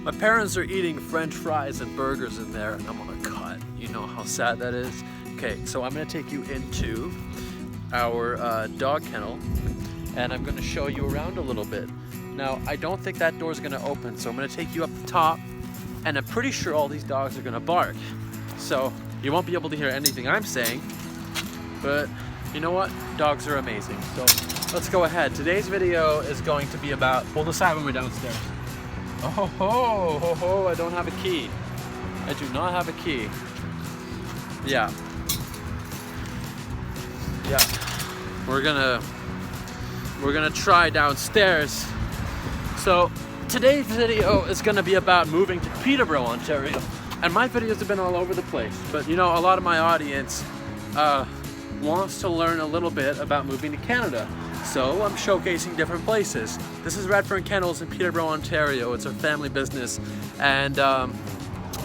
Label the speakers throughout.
Speaker 1: My parents are eating French fries and burgers in there, and I'm on a cut. You know how sad that is? Okay, so I'm gonna take you into our dog kennel, and I'm gonna show you around a little bit. Now, I don't think that door's gonna open, so I'm gonna take you up the top, and I'm pretty sure all these dogs are gonna bark. So you won't be able to hear anything I'm saying, but you know what? Dogs are amazing. So let's go ahead. Today's video is going to be about, pull the side when we're downstairs. Oh ho ho ho ho, I don't have a key. I do not have a key. Yeah. We're gonna try downstairs. So today's video is gonna be about moving to Peterborough, Ontario. And my videos have been all over the place, but you know, a lot of my audience wants to learn a little bit about moving to Canada. So I'm showcasing different places. This is Redfern Kennels in Peterborough, Ontario. It's a family business, and I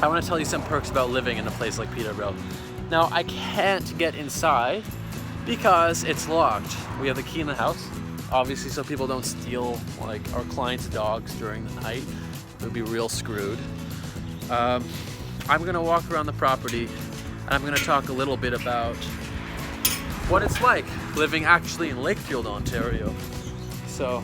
Speaker 1: want to tell you some perks about living in a place like Peterborough. Now, I can't get inside because it's locked. We have the key in the house, obviously, so people don't steal like our clients' dogs during the night. It would be real screwed. I'm gonna walk around the property, and I'm gonna talk a little bit about what it's like living actually in Lakefield, Ontario. So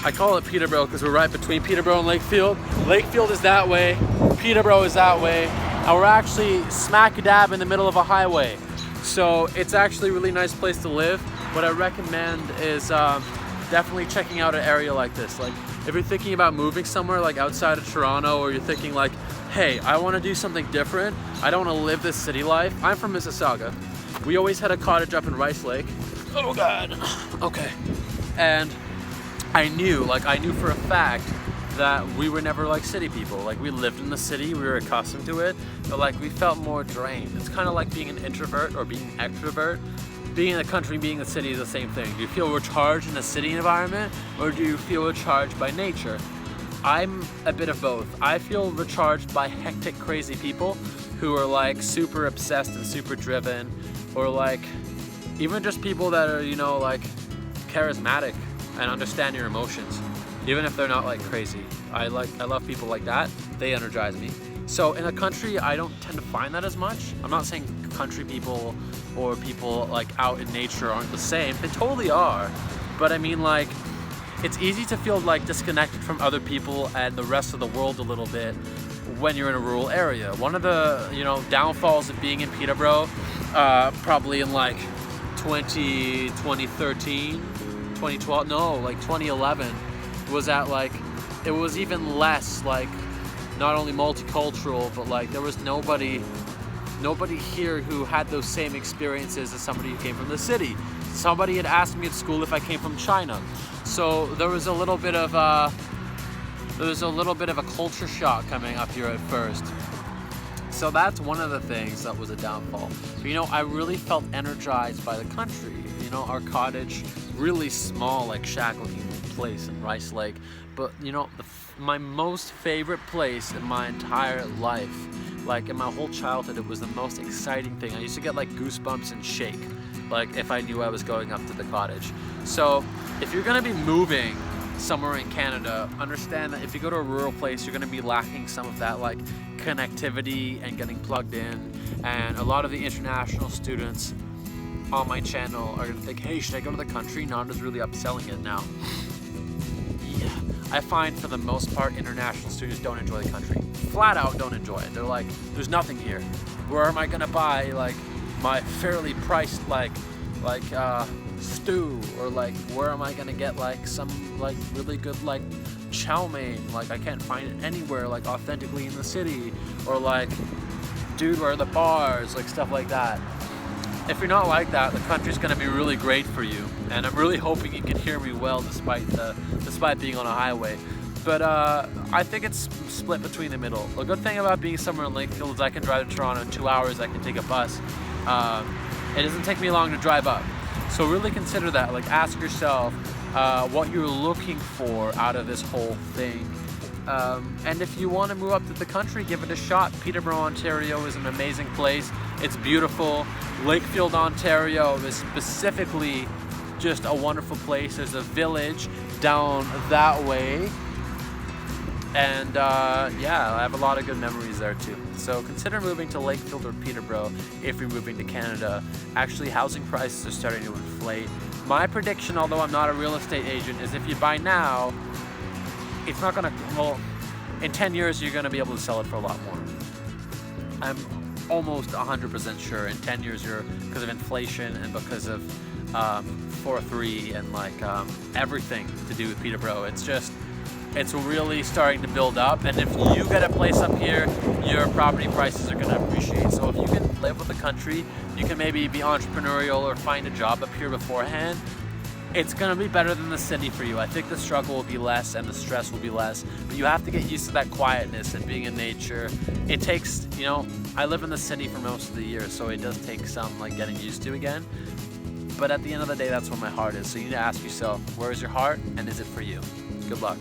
Speaker 1: I call it Peterborough because we're right between Peterborough and Lakefield. Lakefield is that way, Peterborough is that way, and we're actually smack dab in the middle of a highway. So it's actually a really nice place to live. What I recommend is definitely checking out an area like this. Like if you're thinking about moving somewhere like outside of Toronto, or you're thinking like, hey, I want to do something different, I don't want to live this city life. I'm from Mississauga. We always had a cottage up in Rice Lake. Oh God. Okay. And I knew for a fact that we were never like city people. Like we lived in the city, we were accustomed to it, but like we felt more drained. It's kind of like being an introvert or being an extrovert. Being in the country, being in the city is the same thing. Do you feel recharged in a city environment, or do you feel recharged by nature? I'm a bit of both. I feel recharged by hectic, crazy people who are like super obsessed and super driven, or like even just people that are, you know, like charismatic and understand your emotions, even if they're not like crazy. I love people like that. They energize me. So in a country, I don't tend to find that as much. I'm not saying country people or people like out in nature aren't the same. They totally are. But I mean, like, it's easy to feel like disconnected from other people and the rest of the world a little bit when you're in a rural area. One of the, you know, downfalls of being in Peterborough, probably in like 2013, 2012, no, like 2011, was that like, it was even less like, not only multicultural, but like there was nobody here who had those same experiences as somebody who came from the city. Somebody had asked me at school if I came from China. So there was a little bit of a culture shock coming up here at first. So that's one of the things that was a downfall. But, you know, I really felt energized by the country. You know, our cottage, really small, like shack-looking place in Rice Lake. But, you know, my most favorite place in my entire life, like in my whole childhood, it was the most exciting thing. I used to get like goosebumps and shake, like if I knew I was going up to the cottage. So if you're gonna be moving somewhere in Canada, understand that if you go to a rural place, you're gonna be lacking some of that like connectivity and getting plugged in. And a lot of the international students on my channel are gonna think, hey, should I go to the country? Nanda's really upselling it now. Yeah, I find for the most part, international students don't enjoy the country. Flat out don't enjoy it. They're like, there's nothing here. Where am I gonna buy like my fairly priced like stew, or like where am I gonna get like some like really good like chow mein? Like I can't find it anywhere like authentically in the city, or like, dude, where are the bars? Like stuff like that. If you're not like that, the country's gonna be really great for you, and I'm really hoping you can hear me well despite being on a highway. But I think it's split between the middle. The good thing about being somewhere in Lakefield is I can drive to Toronto in 2 hours. I can take a bus. It doesn't take me long to drive up. So really consider that. Like, ask yourself what you're looking for out of this whole thing. And if you want to move up to the country, give it a shot. Peterborough, Ontario is an amazing place. It's beautiful. Lakefield, Ontario is specifically just a wonderful place. There's a village down that way And yeah, I have a lot of good memories there too. So consider moving to Lakefield or Peterborough if you're moving to Canada. Actually, housing prices are starting to inflate. My prediction, although I'm not a real estate agent, is if you buy now, it's not gonna, well, in 10 years you're gonna be able to sell it for a lot more. I'm almost 100% sure in 10 years because of inflation and because of 4-3 and like everything to do with Peterborough. It's really starting to build up, and if you get a place up here, your property prices are going to appreciate. So if you can live with the country, you can maybe be entrepreneurial or find a job up here beforehand, it's going to be better than the city for you. I think the struggle will be less and the stress will be less, but you have to get used to that quietness and being in nature. It takes, you know, I live in the city for most of the year, so it does take some like getting used to again. But at the end of the day, that's where my heart is. So you need to ask yourself, where is your heart and is it for you? Good luck.